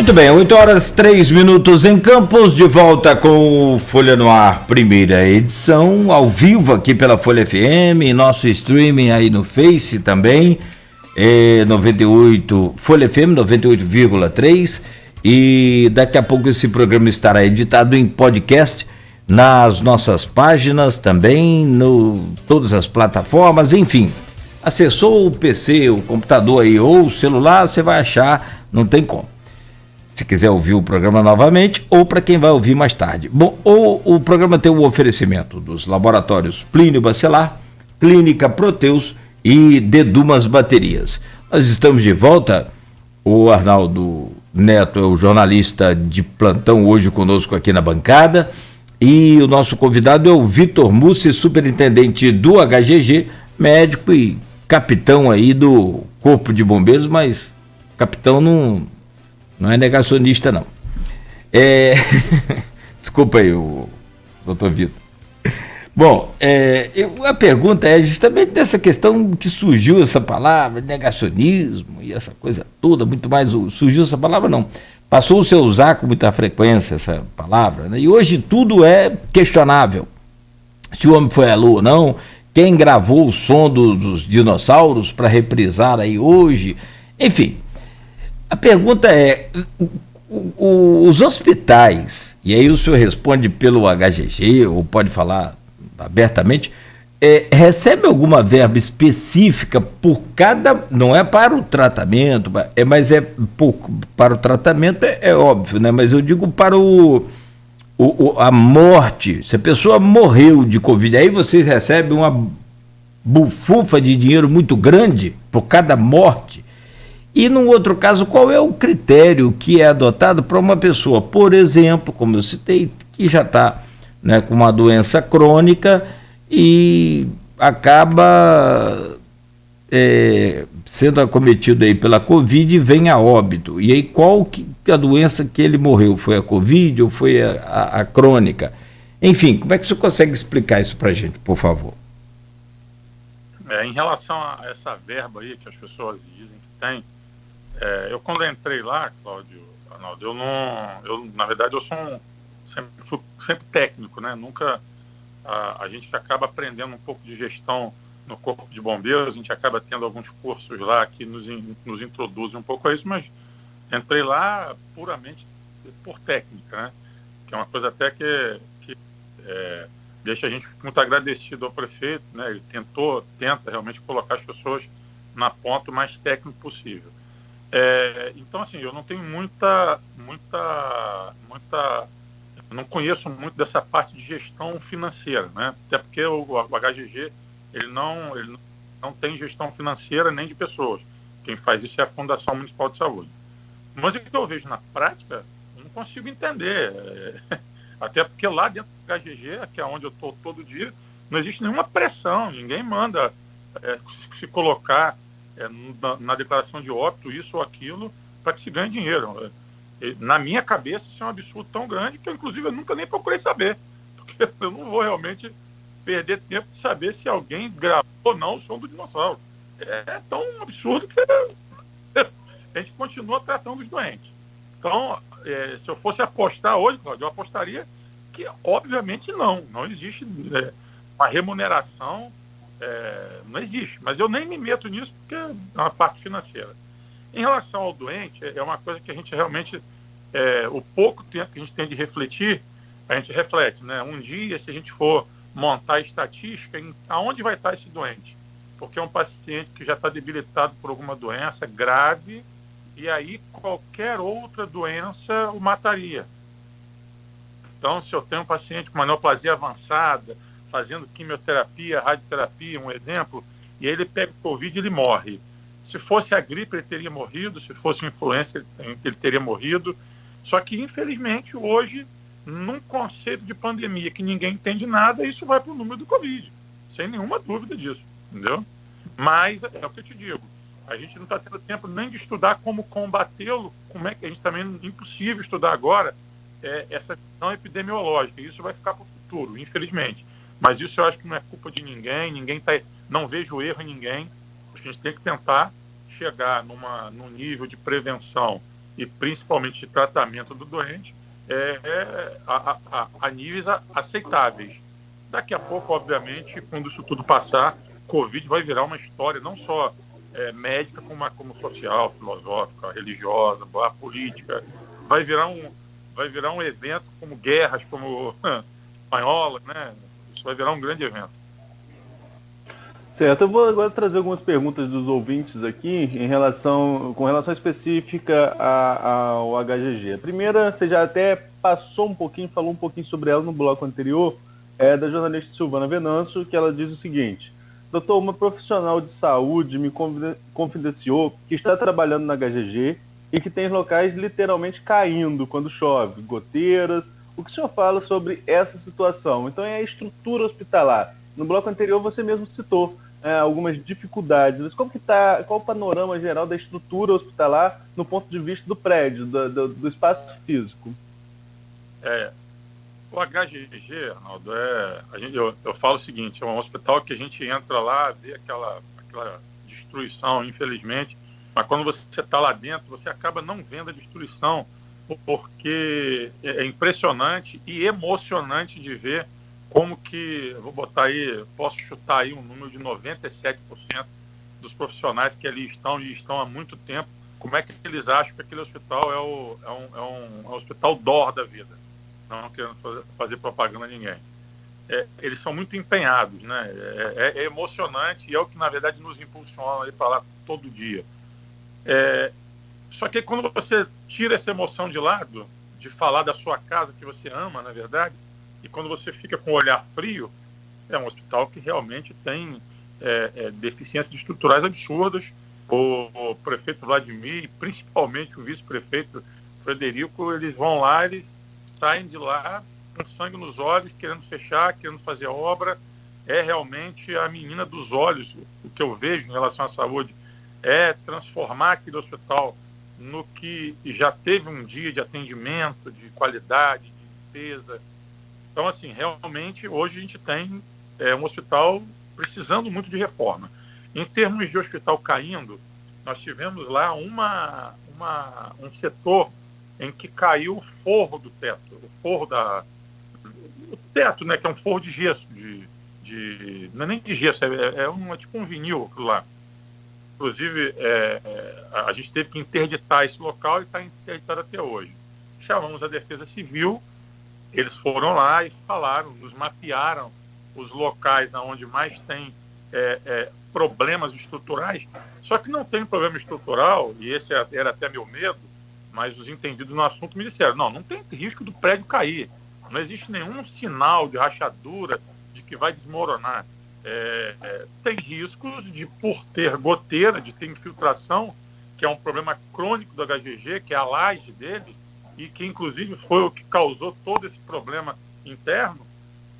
Muito bem, 8 horas 3 minutos em Campos, de volta com o Folha no Ar, primeira edição, ao vivo aqui pela Folha FM, nosso streaming aí no Face também, 98, Folha FM 98,3, e daqui a pouco esse programa estará editado em podcast nas nossas páginas também, no todas as plataformas, enfim. Acessou o PC, o computador aí ou o celular, você vai achar, não tem como. Se quiser ouvir o programa novamente, ou para quem vai ouvir mais tarde. Bom, o programa tem o oferecimento dos laboratórios Plínio Bacelar, Clínica Proteus e Dedumas Baterias. Nós estamos de volta, o Arnaldo Neto é o jornalista de plantão hoje conosco aqui na bancada, e o nosso convidado é o Vitor Mussi, superintendente do HGG, médico e capitão aí do Corpo de Bombeiros, mas capitão não é negacionista, não. Desculpa aí, o doutor Vitor. Bom, a pergunta é justamente dessa questão que surgiu essa palavra, negacionismo e essa coisa toda, muito mais, surgiu essa palavra não, passou-se a usar com muita frequência essa palavra, né? E hoje tudo é questionável. Se o homem foi à lua ou não, quem gravou o som dos dinossauros para reprisar aí hoje, enfim. A pergunta é, os hospitais, e aí o senhor responde pelo HGG, ou pode falar abertamente, recebe alguma verba específica por cada, não é para o tratamento, mas para o tratamento é óbvio, né? Mas eu digo para a morte, se a pessoa morreu de Covid, aí vocês recebem uma bufufa de dinheiro muito grande por cada morte. E, num outro caso, qual é o critério que é adotado para uma pessoa, por exemplo, como eu citei, que já está, né, com uma doença crônica e acaba sendo acometido aí pela Covid e vem a óbito. E aí qual que a doença que ele morreu? Foi a Covid ou foi a crônica? Enfim, como é que você consegue explicar isso para a gente, por favor? Em relação a essa verba aí que as pessoas dizem que tem, eu quando entrei lá, Cláudio, Arnaldo, na verdade eu sou sempre técnico, né? Nunca a gente acaba aprendendo um pouco de gestão no Corpo de Bombeiros, a gente acaba tendo alguns cursos lá que nos introduzem um pouco a isso, mas entrei lá puramente por técnica, né? Que é uma coisa até que deixa a gente muito agradecido ao prefeito, né? Ele tenta realmente colocar as pessoas na ponta o mais técnico possível. Então, assim, eu não tenho eu não conheço muito dessa parte de gestão financeira, né? Até porque o HGG ele não tem gestão financeira nem de pessoas. Quem faz isso é a Fundação Municipal de Saúde. Mas o que eu vejo na prática, eu não consigo entender. Até porque lá dentro do HGG, que é onde eu estou todo dia, não existe nenhuma pressão, ninguém manda se colocar na declaração de óbito isso ou aquilo para que se ganhe dinheiro. Na minha cabeça isso é um absurdo tão grande que eu inclusive nunca nem procurei saber, porque eu não vou realmente perder tempo de saber se alguém gravou ou não o som do dinossauro. É tão absurdo que a gente continua tratando os doentes. Então, se eu fosse apostar hoje, Cláudio, eu apostaria que obviamente não existe uma remuneração, não existe, mas eu nem me meto nisso porque é uma parte financeira. Em relação ao doente, é uma coisa que a gente realmente, o pouco tempo que a gente tem de refletir, a gente reflete, né? Um dia, se a gente for montar a estatística, aonde vai estar esse doente? Porque é um paciente que já está debilitado por alguma doença grave, e aí qualquer outra doença o mataria. Então, se eu tenho um paciente com uma neoplasia avançada, fazendo quimioterapia, radioterapia, um exemplo, e aí ele pega o Covid e ele morre. Se fosse a gripe, ele teria morrido, se fosse influenza, ele teria morrido. Só que, infelizmente, hoje, num conceito de pandemia que ninguém entende nada, isso vai para o número do Covid, sem nenhuma dúvida disso, entendeu? Mas, é o que eu te digo, a gente não está tendo tempo nem de estudar como combatê-lo, como é que a gente também é impossível estudar agora essa questão epidemiológica, isso vai ficar para o futuro, infelizmente. Mas isso eu acho que não é culpa de ninguém, não vejo erro em ninguém. A gente tem que tentar chegar num nível de prevenção e principalmente de tratamento do doente, a níveis aceitáveis. Daqui a pouco, obviamente, quando isso tudo passar, Covid vai virar uma história não só médica, como social, filosófica, religiosa, política. Vai virar um evento como guerras, como espanhola, né? Isso vai virar um grande evento. Certo, eu vou agora trazer algumas perguntas dos ouvintes aqui com relação específica ao HGG. A primeira, você já até falou um pouquinho sobre ela no bloco anterior, da jornalista Silvana Venâncio, que ela diz o seguinte: doutor, uma profissional de saúde me confidenciou que está trabalhando na HGG e que tem locais literalmente caindo quando chove, goteiras. O que o senhor fala sobre essa situação? Então é a estrutura hospitalar. No bloco anterior você mesmo citou algumas dificuldades. Mas qual o panorama geral da estrutura hospitalar no ponto de vista do prédio, do espaço físico? O HGG, Arnaldo, eu falo o seguinte: é um hospital que a gente entra lá, vê aquela destruição, infelizmente, mas quando você está lá dentro, você acaba não vendo a destruição, porque é impressionante e emocionante de ver como que, posso chutar aí um número de 97% dos profissionais que ali estão e estão há muito tempo, como é que eles acham que aquele hospital é um hospital DOR da vida, não querendo fazer propaganda a ninguém. Eles são muito empenhados, né? É emocionante e é o que, na verdade, nos impulsiona ir para lá todo dia. Só que quando você tira essa emoção de lado, de falar da sua casa que você ama, na verdade, e quando você fica com o olhar frio, é um hospital que realmente tem deficiências estruturais absurdas. O prefeito Vladimir, e principalmente o vice-prefeito Frederico, eles vão lá, eles saem de lá com sangue nos olhos, querendo fechar, querendo fazer obra. É realmente a menina dos olhos. O que eu vejo em relação à saúde é transformar aquele hospital no que já teve um dia de atendimento, de qualidade, de limpeza. Então, assim, realmente, hoje a gente tem um hospital precisando muito de reforma. Em termos de hospital caindo, nós tivemos lá um setor em que caiu o forro do teto, o teto, né, que é um forro de gesso, não é nem de gesso, é tipo um vinil lá. Inclusive, a gente teve que interditar esse local e está interditado até hoje. Chamamos a Defesa Civil, eles foram lá e falaram, nos mapearam os locais onde mais tem problemas estruturais. Só que não tem problema estrutural, e esse era até meu medo, mas os entendidos no assunto me disseram: não tem risco do prédio cair, não existe nenhum sinal de rachadura de que vai desmoronar. Tem riscos de, por ter goteira, de ter infiltração, que é um problema crônico do HGG, que é a laje dele, e que inclusive foi o que causou todo esse problema interno,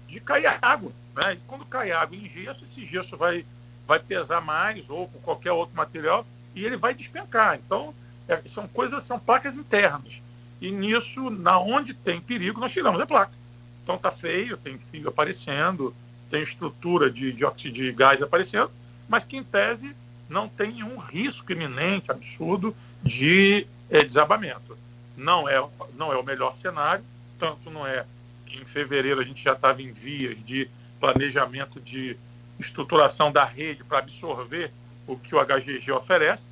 de cair água, né? E quando cai água em gesso, esse gesso vai pesar mais, ou com qualquer outro material, e ele vai despencar. Então, são placas internas. E nisso, na onde tem perigo, nós tiramos a placa. Então tá feio, tem fio aparecendo, tem estrutura de dióxido de gás aparecendo, mas que em tese não tem nenhum risco iminente, absurdo, de desabamento. Não é o melhor cenário, tanto não é que em fevereiro a gente já estava em vias de planejamento de estruturação da rede para absorver o que o HGG oferece,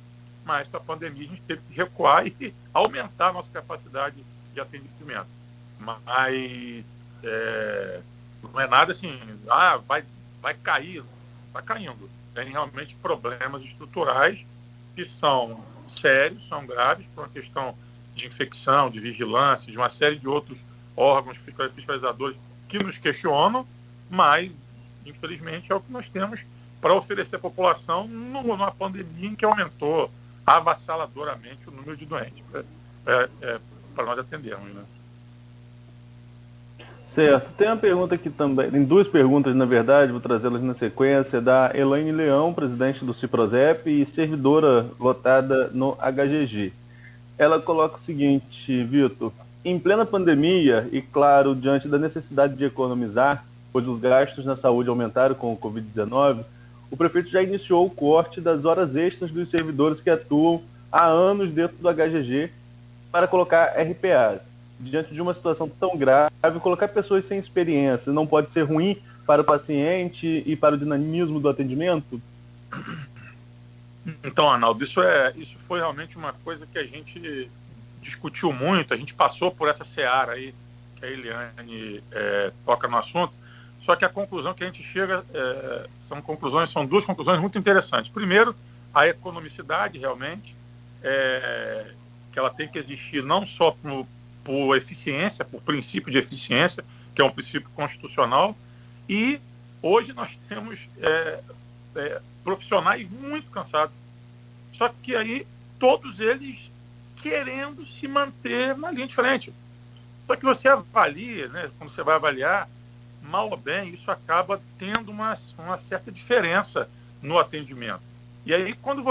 mas com a pandemia a gente teve que recuar e aumentar a nossa capacidade de atendimento. Mas não é nada assim, vai cair, está caindo. Tem realmente problemas estruturais que são sérios, são graves, por uma questão de infecção, de vigilância, de uma série de outros órgãos fiscalizadores que nos questionam, mas, infelizmente, é o que nós temos para oferecer à população numa pandemia em que aumentou avassaladoramente o número de doentes para nós atendermos, né? Certo. Tem uma pergunta aqui também, tem duas perguntas, na verdade, vou trazê-las na sequência, da Elaine Leão, presidente do Ciprozep e servidora lotada no HGG. Ela coloca o seguinte: Vitor, em plena pandemia e, claro, diante da necessidade de economizar, pois os gastos na saúde aumentaram com o Covid-19, o prefeito já iniciou o corte das horas extras dos servidores que atuam há anos dentro do HGG para colocar RPAs. Diante de uma situação tão grave, colocar pessoas sem experiência não pode ser ruim para o paciente e para o dinamismo do atendimento? Então, Arnaldo, isso foi realmente uma coisa que a gente discutiu muito, a gente passou por essa seara aí, que a Eliane toca no assunto, só que a conclusão que a gente chega são duas conclusões muito interessantes. Primeiro, a economicidade, realmente, que ela tem que existir não só por eficiência, por princípio de eficiência, que é um princípio constitucional, e hoje nós temos profissionais muito cansados. Só que aí todos eles querendo se manter na linha de frente. Só que você avalia, né, quando você vai avaliar, mal ou bem, isso acaba tendo uma certa diferença no atendimento. E aí quando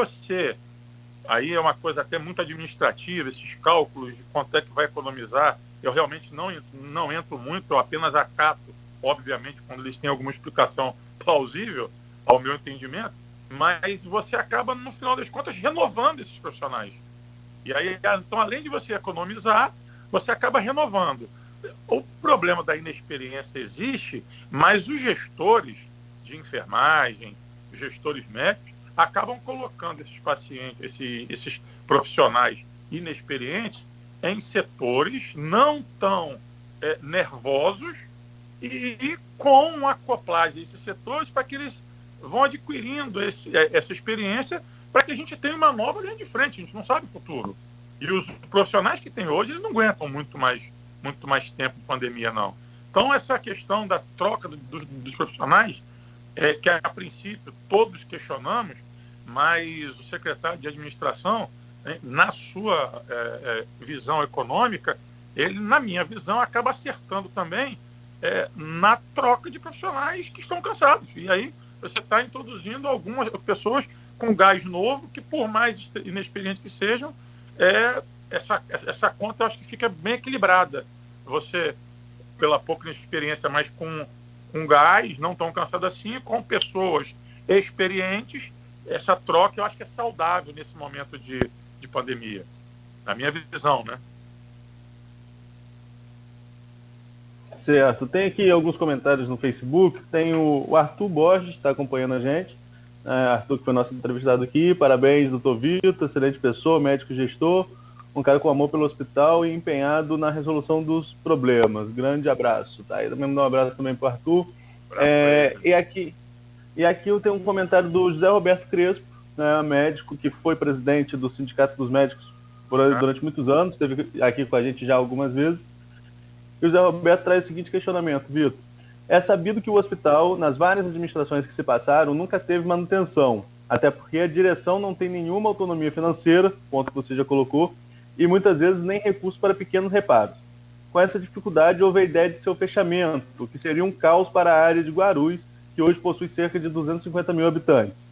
aí é uma coisa até muito administrativa, esses cálculos de quanto é que vai economizar, eu realmente não entro muito, eu apenas acato, obviamente, quando eles têm alguma explicação plausível ao meu entendimento, mas você acaba, no final das contas, renovando esses profissionais. E aí, então, além de você economizar, você acaba renovando. O problema da inexperiência existe, mas os gestores de enfermagem, os gestores médicos, acabam colocando esses pacientes, esses profissionais inexperientes em setores não tão nervosos e com acoplagem a esses setores para que eles vão adquirindo essa experiência para que a gente tenha uma nova linha de frente. A gente não sabe o futuro. E os profissionais que tem hoje, eles não aguentam muito mais tempo de pandemia, não. Então, essa questão da troca dos profissionais, que a princípio todos questionamos, mas o secretário de administração, na sua visão econômica, ele, na minha visão, acaba acertando também na troca de profissionais que estão cansados. E aí você está introduzindo algumas pessoas com gás novo, que por mais inexperientes que sejam, essa conta eu acho que fica bem equilibrada. Você, pela pouca experiência, mas com gás, não tão cansado assim, com pessoas experientes, essa troca eu acho que é saudável nesse momento de pandemia, na minha visão, né? Certo. Tem aqui alguns comentários no Facebook. Tem o Arthur Borges, está acompanhando a gente. Arthur, que foi nosso entrevistado aqui. Parabéns, doutor Vitor, excelente pessoa, médico gestor, um cara com amor pelo hospital e empenhado na resolução dos problemas. Grande abraço. Tá? E também mandar um abraço também para o Arthur. E aqui eu tenho um comentário do José Roberto Crespo, né, médico que foi presidente do Sindicato dos Médicos durante muitos anos, esteve aqui com a gente já algumas vezes. E o José Roberto traz o seguinte questionamento, Vitor. É sabido que o hospital, nas várias administrações que se passaram, nunca teve manutenção, até porque a direção não tem nenhuma autonomia financeira, ponto que você já colocou, e muitas vezes nem recursos para pequenos reparos. Com essa dificuldade, houve a ideia de seu fechamento, que seria um caos para a área de Guarulhos, que hoje possui cerca de 250 mil habitantes.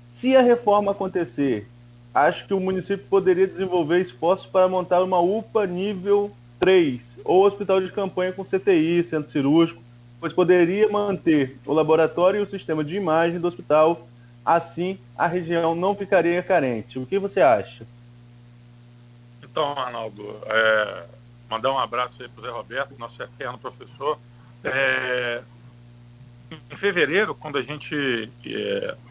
Se a reforma acontecer, acho que o município poderia desenvolver esforços para montar uma UPA nível 3, ou hospital de campanha com CTI, centro cirúrgico, pois poderia manter o laboratório e o sistema de imagem do hospital, assim a região não ficaria carente. O que você acha? Então, Arnaldo, mandar um abraço aí para o Zé Roberto, nosso eterno professor. Em fevereiro, quando a gente,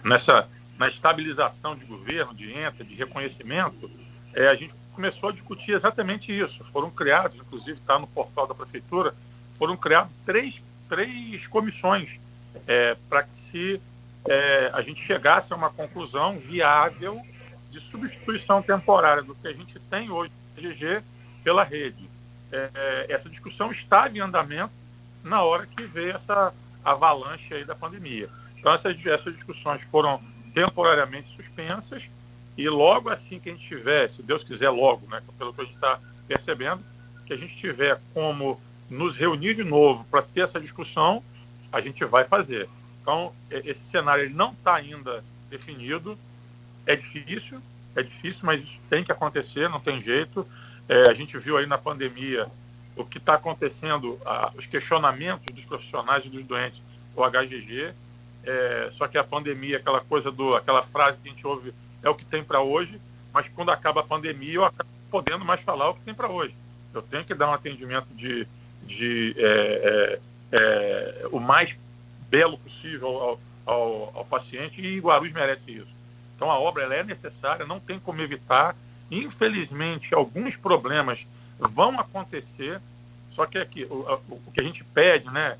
na estabilização de governo, de reconhecimento, a gente começou a discutir exatamente isso. Foram criados, inclusive está no portal da prefeitura, foram criados três comissões para que a gente chegasse a uma conclusão viável de substituição temporária do que a gente tem hoje no GG pela rede. Essa discussão estava em andamento na hora que veio essa avalanche aí da pandemia. Então essas discussões foram temporariamente suspensas e logo assim que a gente tiver, se Deus quiser logo, né, pelo que a gente está percebendo, que a gente tiver como nos reunir de novo para ter essa discussão, a gente vai fazer. Então, esse cenário ele não está ainda definido, é difícil, mas isso tem que acontecer, não tem jeito. A gente viu aí na pandemia o que está acontecendo, os questionamentos dos profissionais e dos doentes, o HGG, só que a pandemia, aquela frase que a gente ouve, é o que tem para hoje, mas quando acaba a pandemia, eu acabo podendo mais falar o que tem para hoje. Eu tenho que dar um atendimento o mais belo possível ao paciente, e Guarulhos merece isso. Então a obra ela é necessária, não tem como evitar. Infelizmente, alguns problemas vão acontecer, só que aqui, o que a gente pede, né,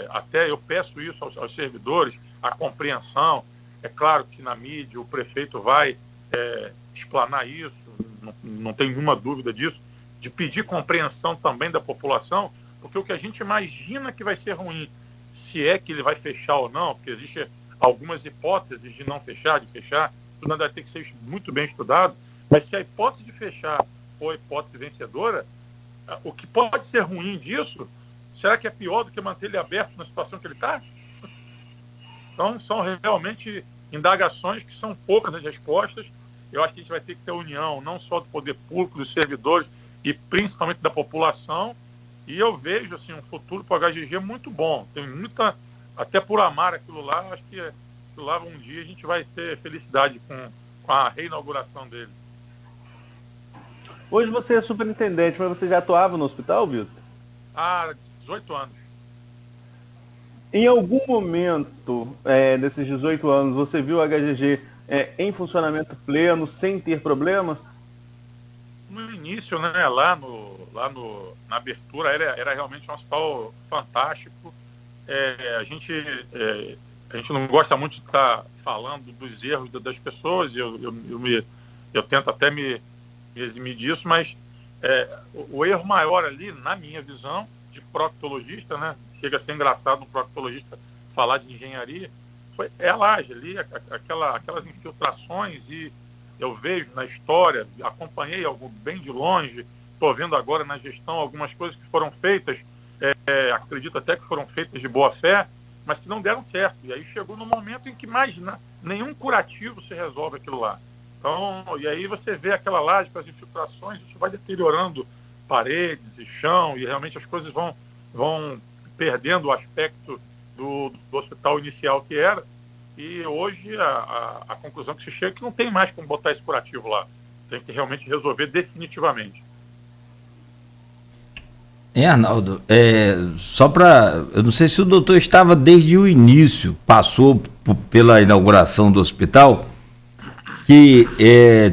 até eu peço isso aos servidores, a compreensão. É claro que na mídia o prefeito vai explanar isso, não tem nenhuma dúvida disso, de pedir compreensão também da população, porque o que a gente imagina que vai ser ruim, se é que ele vai fechar ou não, porque existem algumas hipóteses de não fechar, de fechar, tudo ainda vai ter que ser muito bem estudado, mas se a hipótese de fechar for a hipótese vencedora, o que pode ser ruim disso, será que é pior do que manter ele aberto na situação que ele está? Então, são realmente indagações que são poucas as respostas. Eu acho que a gente vai ter que ter união, não só do poder público, dos servidores, e principalmente da população. E eu vejo assim, um futuro para o HGG muito bom. Tem muita, até por amar aquilo lá, acho que aquilo lá um dia a gente vai ter felicidade com a reinauguração dele. Hoje você é superintendente, mas você já atuava no hospital, Vitor? Há 18 anos. Em algum momento desses 18 anos, você viu o HGG em funcionamento pleno, sem ter problemas? No início, né, lá na abertura, era realmente um hospital fantástico. A gente não gosta muito de estar falando dos erros das pessoas, eu tento até me eximir disso, mas o erro maior ali, na minha visão, de proctologista, né, chega a ser engraçado um proctologista falar de engenharia, foi a laje ali, aquelas infiltrações, e eu vejo na história, acompanhei algo bem de longe, estou vendo agora na gestão algumas coisas que foram feitas, acredito até que foram feitas de boa fé, mas que não deram certo. E aí chegou no momento em que mais nenhum curativo se resolve aquilo lá. Então, e aí você vê aquela laje com as infiltrações, isso vai deteriorando paredes e chão, e realmente as coisas vão perdendo o aspecto do hospital inicial que era. E hoje a conclusão que se chega é que não tem mais como botar esse curativo lá. Tem que realmente resolver definitivamente. Arnaldo, só para... Eu não sei se o doutor estava desde o início, passou pela inauguração do hospital, que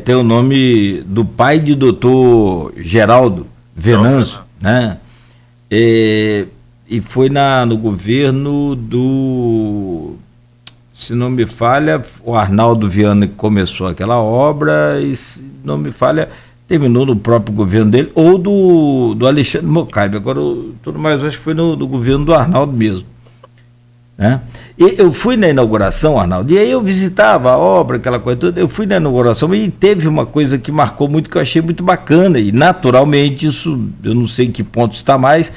tem o nome do pai de doutor Geraldo Venâncio, né? E foi no governo do... Se não me falha, o Arnaldo Viana que começou aquela obra, e se não me falha, terminou no próprio governo dele, ou do Alexandre Mocaibe. Agora, tudo mais, acho que foi no governo do Arnaldo mesmo. Né? E eu fui na inauguração, Arnaldo, e aí eu visitava a obra, aquela coisa toda, eu fui na inauguração e teve uma coisa que marcou muito, que eu achei muito bacana, e naturalmente isso, eu não sei em que ponto está mais,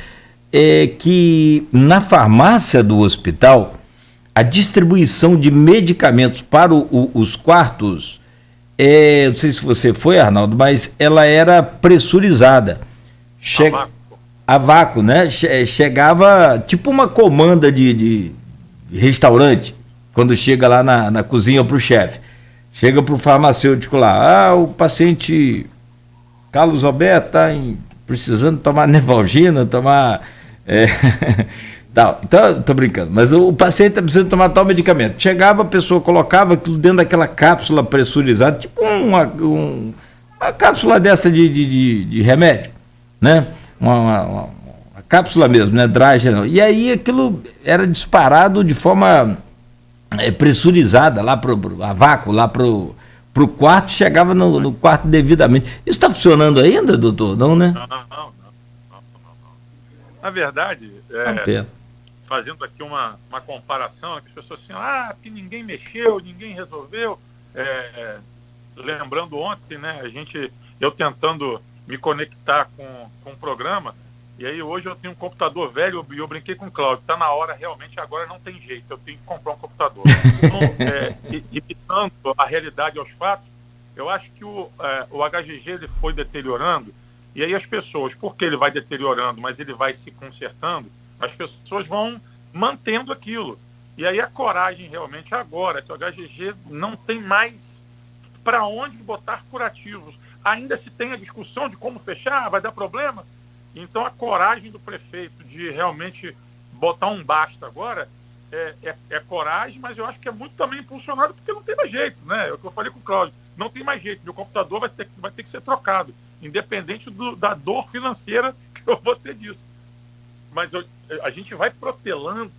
é que na farmácia do hospital, a distribuição de medicamentos para os quartos, não sei se você foi, Arnaldo, mas ela era pressurizada. A vácuo, né? Chegava tipo uma comanda de restaurante, quando chega lá na cozinha para o chefe. Chega para o farmacêutico lá, o paciente Carlos Alberto está precisando tomar Nevalgina, tomar... Então, tô brincando, mas o paciente está precisando tomar tal medicamento. Chegava, a pessoa colocava aquilo dentro daquela cápsula pressurizada, tipo uma cápsula dessa de remédio, né? Uma cápsula mesmo, né? Drágeno. E aí aquilo era disparado de forma pressurizada lá a vácuo, lá pro quarto, chegava no quarto devidamente. Isso está funcionando ainda, doutor? Não, né? Não. Na verdade, fazendo aqui uma comparação, que as pessoas assim, que ninguém mexeu, ninguém resolveu. Lembrando ontem, né, eu tentando me conectar com o programa, e aí hoje eu tenho um computador velho, e eu brinquei com o Cláudio, está na hora realmente, agora não tem jeito, eu tenho que comprar um computador. Então, imitando a realidade aos fatos, eu acho que o HGG ele foi deteriorando, e aí as pessoas, porque ele vai deteriorando, mas ele vai se consertando, as pessoas vão mantendo aquilo. E aí a coragem realmente agora, que o HGG não tem mais para onde botar curativos. ainda se tem a discussão de como fechar, vai dar problema. Então a coragem do prefeito de realmente botar um basta agora é coragem, mas eu acho que é muito também impulsionado porque não tem mais jeito, né? É o que eu falei com o Cláudio, não tem mais jeito, meu computador vai ter que ser trocado, independente da dor financeira que eu vou ter disso. Mas a gente vai protelando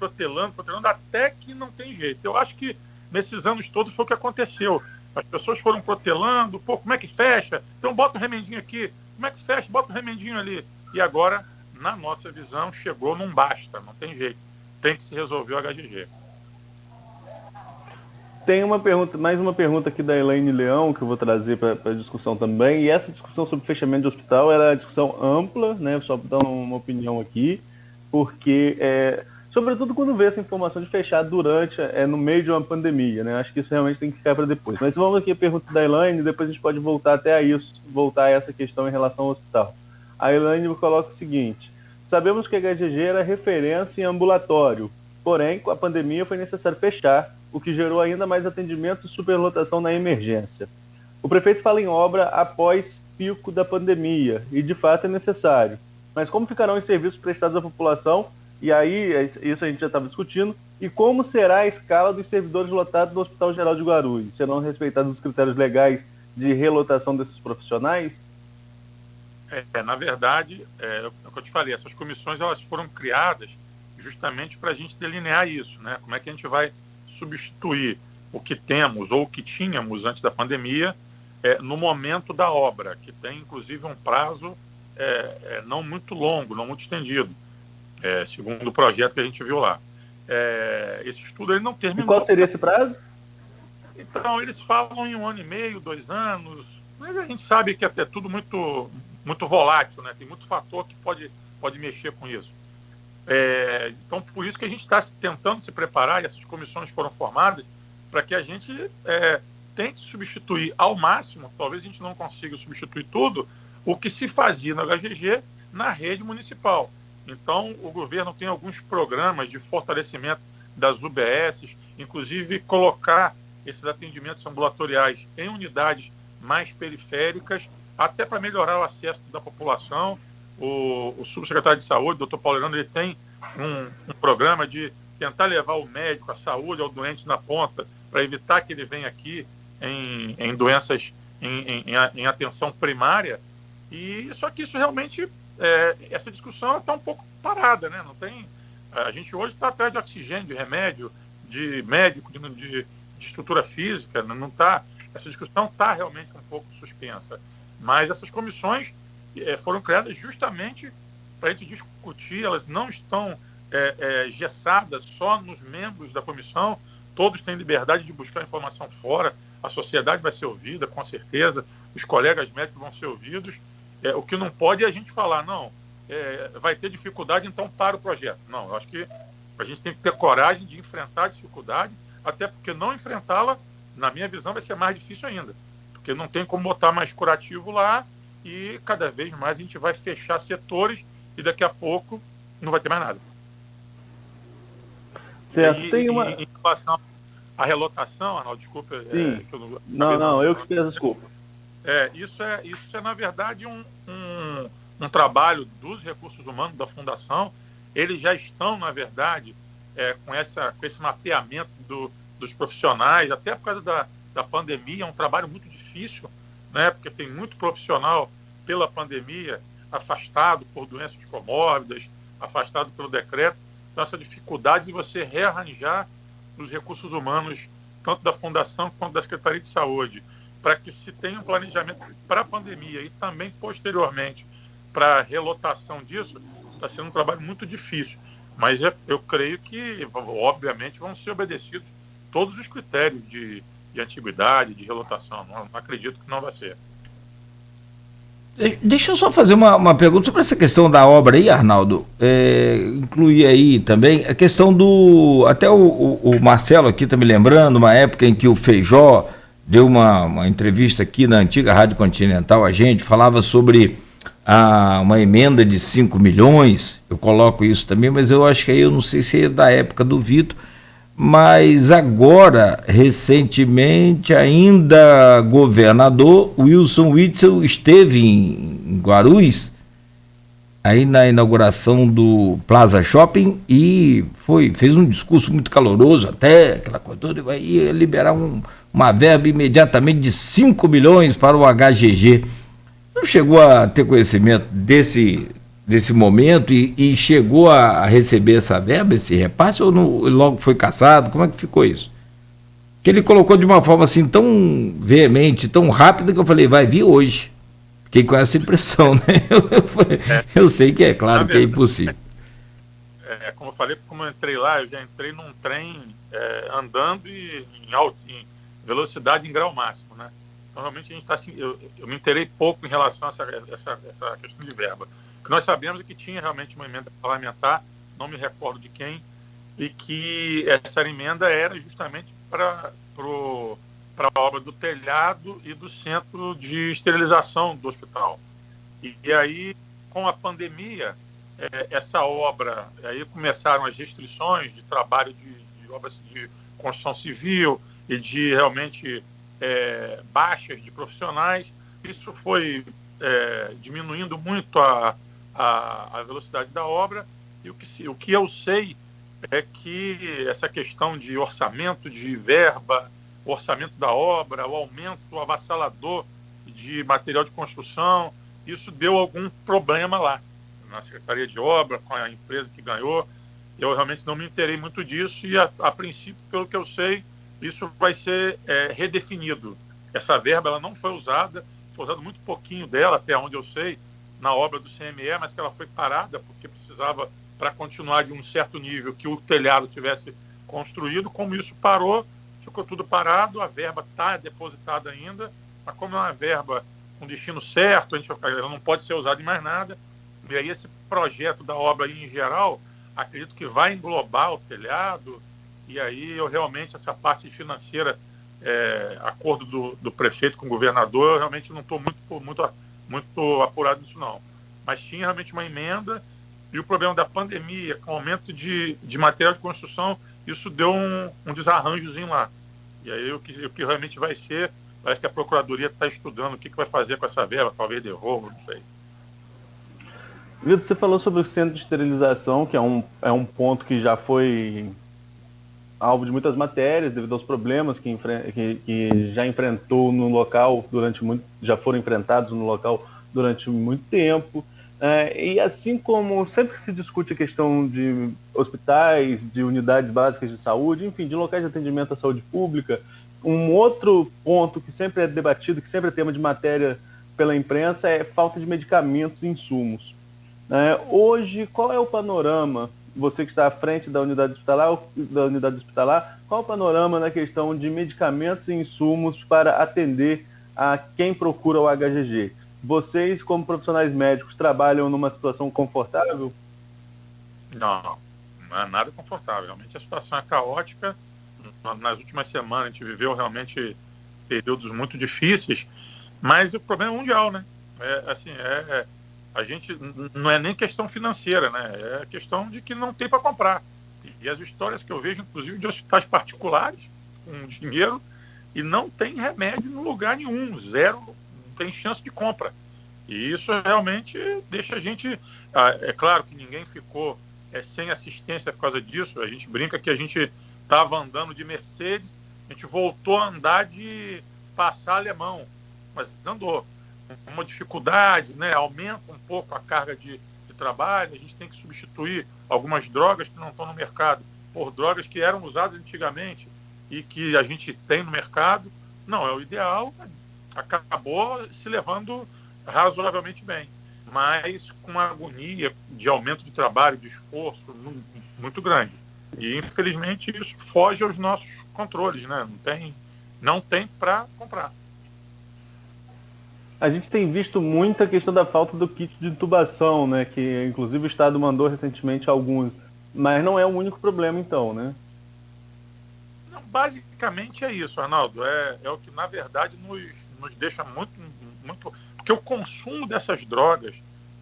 até que não tem jeito. Eu acho que nesses anos todos foi o que aconteceu. As pessoas foram protelando, como é que fecha? Então bota um remendinho aqui, como é que fecha? Bota um remendinho ali. E agora, na nossa visão, chegou num basta, não tem jeito. Tem que se resolver o HGG. Tem mais uma pergunta aqui da Elaine Leão, que eu vou trazer para a discussão também. E essa discussão sobre fechamento de hospital era uma discussão ampla, né? Só para dar uma opinião aqui, porque, sobretudo quando vê essa informação de fechar no meio de uma pandemia, né? Acho que isso realmente tem que ficar para depois. Mas vamos aqui a pergunta da Elaine, depois a gente pode voltar a essa questão em relação ao hospital. A Elaine coloca o seguinte: sabemos que a HGG era referência em ambulatório, porém, com a pandemia foi necessário fechar, o que gerou ainda mais atendimento e superlotação na emergência. O prefeito fala em obra após pico da pandemia, e de fato é necessário. Mas como ficarão os serviços prestados à população? E aí, isso a gente já estava discutindo. E como será a escala dos servidores lotados do Hospital Geral de Guarulhos? Serão respeitados os critérios legais de relotação desses profissionais? Na verdade, é o que eu te falei, essas comissões elas foram criadas justamente para a gente delinear isso, né? Como é que a gente vai substituir o que temos ou o que tínhamos antes da pandemia no momento da obra, que tem inclusive um prazo não muito longo, não muito estendido, segundo o projeto que a gente viu lá. Esse estudo ele não terminou. E qual seria esse prazo? Então, eles falam em 1 ano e meio, 2 anos, mas a gente sabe que é tudo muito, muito volátil, né? Tem muito fator que pode mexer com isso. Então, por isso que a gente está tentando se preparar, e essas comissões foram formadas, para que a gente tente substituir ao máximo, talvez a gente não consiga substituir tudo, o que se fazia no HGG na rede municipal. Então, o governo tem alguns programas de fortalecimento das UBSs, inclusive colocar esses atendimentos ambulatoriais em unidades mais periféricas, até para melhorar o acesso da população. O subsecretário de Saúde, o Dr. Paulo Leandro, ele tem um programa de tentar levar o médico, a saúde ao doente na ponta, para evitar que ele venha aqui em doenças, em atenção primária. E só que isso realmente, essa discussão está um pouco parada, né? Não tem, a gente hoje está atrás de oxigênio, de remédio, de médico, de estrutura física, não tá, essa discussão está realmente um pouco suspensa. Mas essas comissões foram criadas justamente para a gente discutir, elas não estão gessadas só nos membros da comissão, todos têm liberdade de buscar informação fora, a sociedade vai ser ouvida, com certeza, os colegas médicos vão ser ouvidos. O que não pode é a gente falar, não, vai ter dificuldade, então para o projeto. Não, eu acho que a gente tem que ter coragem de enfrentar a dificuldade, até porque não enfrentá-la, na minha visão, vai ser mais difícil ainda. Porque não tem como botar mais curativo lá e cada vez mais a gente vai fechar setores e daqui a pouco não vai ter mais nada. Certo. Em relação à relotação, Arnaldo, desculpa. Sim. Eu que peço desculpa. Isso é, na verdade, um trabalho dos recursos humanos da Fundação. Eles já estão, na verdade, com esse mapeamento dos profissionais, até por causa da pandemia, é um trabalho muito difícil, né? Porque tem muito profissional pela pandemia afastado por doenças comórbidas, afastado pelo decreto. Então, essa dificuldade de você rearranjar os recursos humanos, tanto da Fundação quanto da Secretaria de Saúde, para que se tenha um planejamento para a pandemia e também, posteriormente, para a relotação disso, está sendo um trabalho muito difícil. Mas eu creio que, obviamente, vão ser obedecidos todos os critérios de antiguidade, de relotação. Não acredito que não vai ser. Deixa eu só fazer uma pergunta sobre essa questão da obra aí, Arnaldo. Incluir aí também a questão até o Marcelo aqui está me lembrando, uma época em que o Feijó deu uma entrevista aqui na antiga Rádio Continental, a gente falava sobre uma emenda de 5 milhões, eu coloco isso também, mas eu acho que aí eu não sei se é da época do Vitor, mas agora, recentemente, ainda governador Wilson Witzel esteve em Guarulhos, aí na inauguração do Plaza Shopping, e fez um discurso muito caloroso, até aquela coisa toda, ia liberar uma verba imediatamente de 5 milhões para o HGG. Não chegou a ter conhecimento desse momento e chegou a receber essa verba, esse repasse, ou logo foi cassado? Como é que ficou isso? Que ele colocou de uma forma assim tão veemente, tão rápida, que eu falei, vai vir hoje. Fiquei com essa impressão, né? Eu sei que é claro que é impossível. Como eu falei, como eu entrei lá, eu já entrei num trem andando e em velocidade em grau máximo, né? Então, realmente, a gente está assim, eu me inteirei pouco em relação a essa questão de verba. O que nós sabemos é que tinha realmente uma emenda parlamentar, não me recordo de quem, e que essa emenda era justamente para a obra do telhado e do centro de esterilização do hospital. E aí, com a pandemia, essa obra, aí começaram as restrições de trabalho de obras de construção civil e de realmente baixas de profissionais. Isso foi diminuindo muito a velocidade da obra, e o que eu sei é que essa questão de orçamento de verba, o orçamento da obra, o aumento avassalador de material de construção, isso deu algum problema lá na Secretaria de Obra, com a empresa que ganhou. Eu realmente não me inteirei muito disso e, a princípio, pelo que eu sei, isso vai ser redefinido. Essa verba ela não foi usada muito pouquinho dela, até onde eu sei, na obra do CME, mas que ela foi parada porque precisava, para continuar de um certo nível, que o telhado tivesse construído. Como isso parou, ficou tudo parado, a verba está depositada ainda, mas como é uma verba com destino certo, ela não pode ser usada em mais nada. E aí esse projeto da obra aí, em geral, acredito que vai englobar o telhado, e aí eu realmente, essa parte financeira, acordo do prefeito com o governador, eu realmente não estou muito apurado nisso não. Mas tinha realmente uma emenda, e o problema da pandemia, com o aumento de material de construção, isso deu um desarranjozinho lá. E aí o que realmente vai ser, parece que a Procuradoria está estudando o que vai fazer com essa verba, talvez devolva, não sei. Vitor, você falou sobre o centro de esterilização, que é um ponto que já foi alvo de muitas matérias, devido aos problemas que já enfrentou no local já foram enfrentados no local durante muito tempo. E assim como sempre que se discute a questão de hospitais, de unidades básicas de saúde, enfim, de locais de atendimento à saúde pública, um outro ponto que sempre é debatido, que sempre é tema de matéria pela imprensa, é falta de medicamentos e insumos. Hoje, qual é o panorama, você que está à frente da unidade hospitalar, qual é o panorama na questão de medicamentos e insumos para atender a quem procura o HGG? Vocês, como profissionais médicos, trabalham numa situação confortável? Não é nada confortável. Realmente a situação é caótica. Nas últimas semanas a gente viveu realmente períodos muito difíceis, mas o problema é mundial, né? A gente não é nem questão financeira, né? É questão de que não tem para comprar. E as histórias que eu vejo, inclusive, de hospitais particulares com dinheiro, e não tem remédio no lugar nenhum, zero, não tem chance de compra. E isso realmente deixa a gente... É claro que ninguém ficou sem assistência por causa disso. A gente brinca que a gente estava andando de Mercedes, a gente voltou a andar de passar alemão, mas andou. Uma dificuldade, né? Aumenta um pouco a carga de trabalho, a gente tem que substituir algumas drogas que não estão no mercado por drogas que eram usadas antigamente e que a gente tem no mercado. Não é o ideal, acabou se levando razoavelmente bem, mas com uma agonia de aumento de trabalho, de esforço muito grande. E infelizmente isso foge aos nossos controles, né? Não tem para comprar. A gente tem visto muita questão da falta do kit de intubação, né? Que inclusive o Estado mandou recentemente alguns, mas não é o único problema então, né? Não, basicamente é isso, Arnaldo. É o que na verdade nos deixa muito... Porque o consumo dessas drogas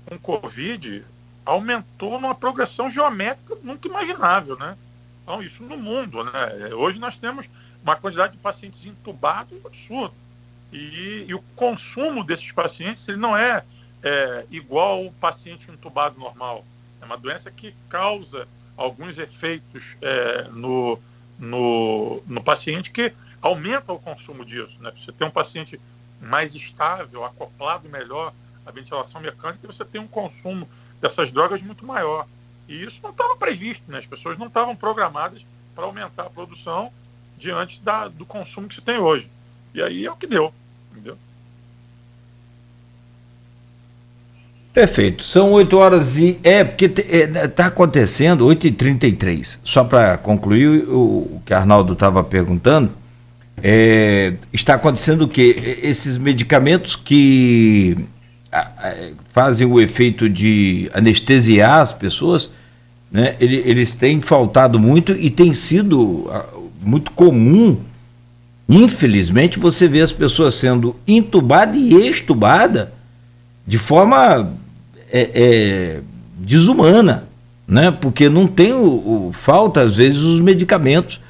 com Covid aumentou numa progressão geométrica nunca imaginável, né? Então, isso no mundo, né? Hoje nós temos uma quantidade de pacientes entubados absurda. E o consumo desses pacientes, ele não é igual ao paciente entubado normal. É uma doença que causa alguns efeitos no paciente que aumenta o consumo disso, né? Você tem um paciente mais estável, acoplado melhor à ventilação mecânica, você tem um consumo dessas drogas muito maior. E isso não estava previsto, né? As pessoas não estavam programadas para aumentar a produção diante do consumo que se tem hoje. E aí é o que deu, entendeu? Perfeito. São 8 horas e... porque está acontecendo 8h33. Só para concluir o que Arnaldo estava perguntando, está acontecendo o quê? Esses medicamentos que fazem o efeito de anestesiar as pessoas, né? Eles têm faltado muito e tem sido muito comum, infelizmente, você vê as pessoas sendo intubadas e extubadas de forma desumana, né? Porque não tem falta, às vezes, os medicamentos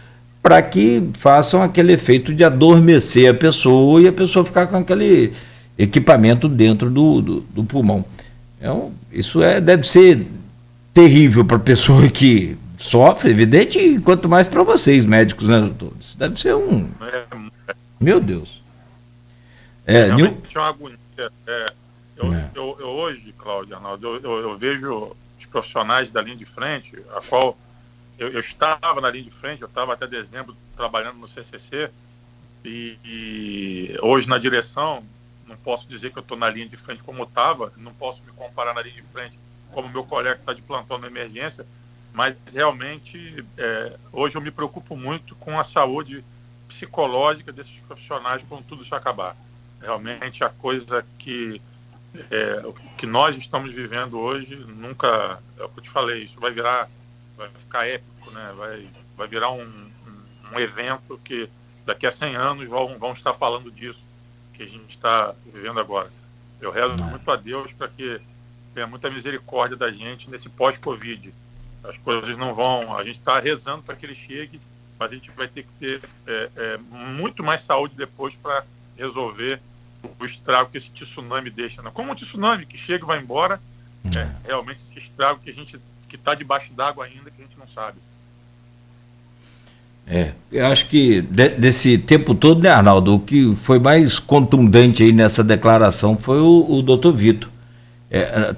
para que façam aquele efeito de adormecer a pessoa e a pessoa ficar com aquele equipamento dentro do pulmão. Então, isso deve ser terrível para a pessoa que sofre, evidente, e quanto mais para vocês, médicos, né, doutor? Isso deve ser Meu Deus. Realmente é uma agonia. Eu hoje, Cláudio, Arnaldo, eu vejo os profissionais da linha de frente, a qual eu estava na linha de frente, eu estava até dezembro trabalhando no CCC, e hoje na direção, não posso dizer que eu estou na linha de frente como estava, não posso me comparar na linha de frente como meu colega que está de plantão na emergência, mas realmente hoje eu me preocupo muito com a saúde psicológica desses profissionais quando tudo isso acabar. Realmente a coisa que nós estamos vivendo hoje nunca, é o que eu te falei, isso vai ficar épico, né? Vai virar um evento que daqui a 100 anos vão estar falando disso que a gente está vivendo agora. Eu rezo muito a Deus para que tenha muita misericórdia da gente nesse pós-Covid. As coisas não vão... A gente está rezando para que ele chegue, mas a gente vai ter que ter muito mais saúde depois para resolver o estrago que esse tsunami deixa. Né? Como um tsunami que chega e vai embora, realmente esse estrago que está debaixo d'água ainda, que a gente não sabe. Eu acho que desse tempo todo, né, Arnaldo, o que foi mais contundente aí nessa declaração foi o doutor Vitor.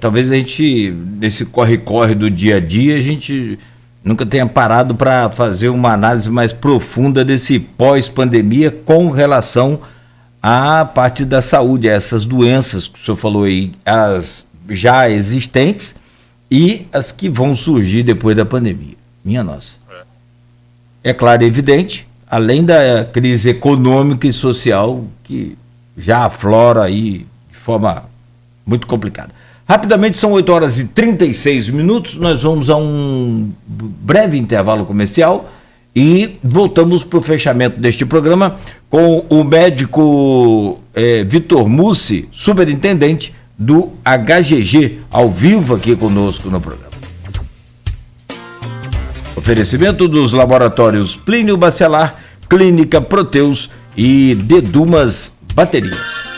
Talvez a gente, nesse corre-corre do dia a dia, a gente nunca tenha parado para fazer uma análise mais profunda desse pós-pandemia com relação à parte da saúde, a essas doenças que o senhor falou aí, as já existentes e as que vão surgir depois da pandemia. Minha nossa. É claro e evidente, além da crise econômica e social que já aflora aí de forma muito complicada. Rapidamente, são 8 horas e 36 minutos, nós vamos a um breve intervalo comercial e voltamos para o fechamento deste programa com o médico Vitor Mussi, superintendente do HGG, ao vivo aqui conosco no programa. Oferecimento dos laboratórios Plínio Bacelar, Clínica Proteus e Dedumas Baterias.